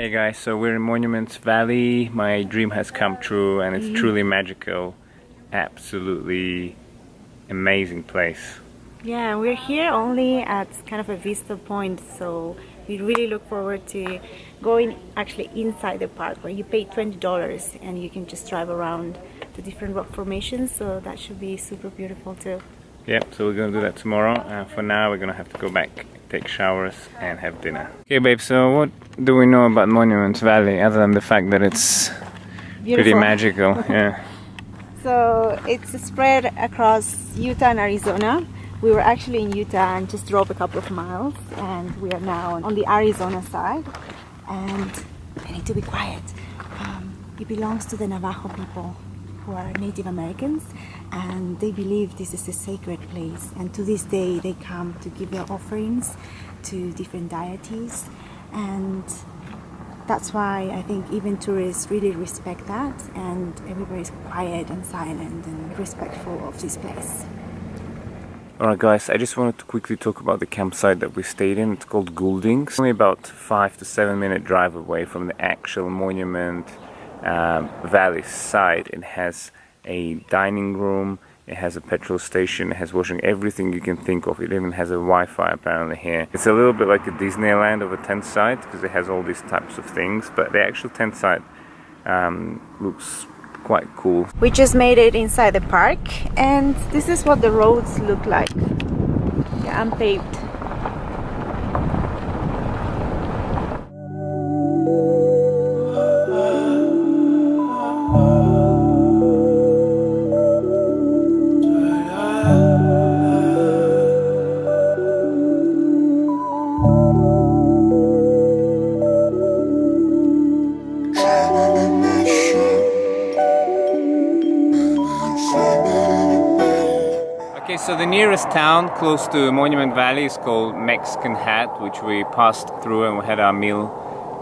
Hey guys, so we're in Monuments Valley. My dream has come true and it's truly magical. Absolutely amazing place. Yeah, we're here only at kind of a vista point, so we really look forward to going actually inside the park where you pay $20 and you can just drive around the different rock formations, so that should be super beautiful too. Yep, so we're gonna do that tomorrow. For now we're gonna have to go back, take showers and have dinner. Okay babe, so what do we know about Monuments Valley other than the fact that it's pretty magical? Yeah. So it's spread across Utah and Arizona. We were actually in Utah and just drove a couple of miles, and we are now on the Arizona side. And I need to be quiet. It belongs to the Navajo people, who are Native Americans, and they believe this is a sacred place, and to this day they come to give their offerings to different deities, and that's why I think even tourists really respect that, and everybody's quiet and silent and respectful of this place. Alright guys, I just wanted to quickly talk about the campsite that we stayed in. It's called Goosenecks. Only about 5 to 7 minute drive away from the actual Monument Valley site. It has a dining room, it has a petrol station, it has washing, everything you can think of. It even has a Wi-Fi apparently here. It's a little bit like a Disneyland of a tent site because it has all these types of things, but the actual tent site looks quite cool. We just made it inside the park, and this is what the roads look like. Yeah, unpaved. Okay, so the nearest town close to Monument Valley is called Mexican Hat, which we passed through and we had our meal.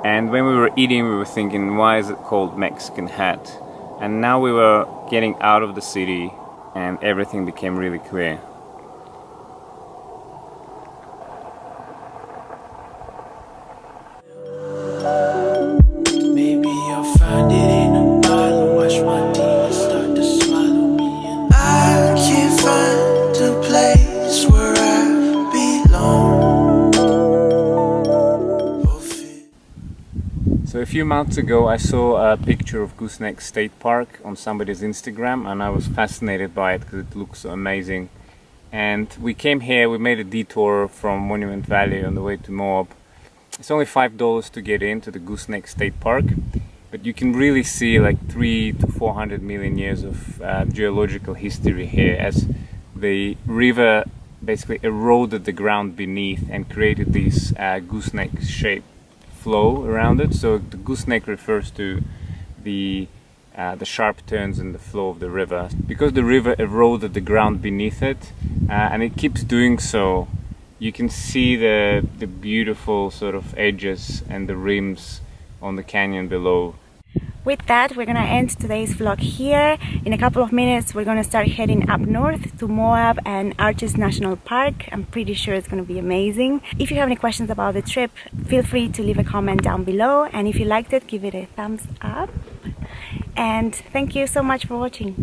And when we were eating, we were thinking, why is it called Mexican Hat? And now we were getting out of the city and everything became really clear. Maybe I'll find it in a bottle, watch my demons start to swallow me, and I can't find a place where I belong. So a few months ago I saw a picture of Gooseneck State Park on somebody's Instagram, and I was fascinated by it because it looks so amazing. And we came here, we made a detour from Monument Valley on the way to Moab. It's only $5 to get into the Gooseneck State Park, but you can really see like 300 to 400 million years of geological history here, as the river basically eroded the ground beneath and created this gooseneck shaped flow around it. So the gooseneck refers to the sharp turns in the flow of the river. Because the river eroded the ground beneath it, and it keeps doing so, you can see the beautiful sort of edges and the rims on the canyon below. With that, we're gonna end today's vlog here. In a couple of minutes, we're gonna start heading up north to Moab and Arches National Park. I'm pretty sure it's gonna be amazing. If you have any questions about the trip, feel free to leave a comment down below. And if you liked it, give it a thumbs up. And thank you so much for watching.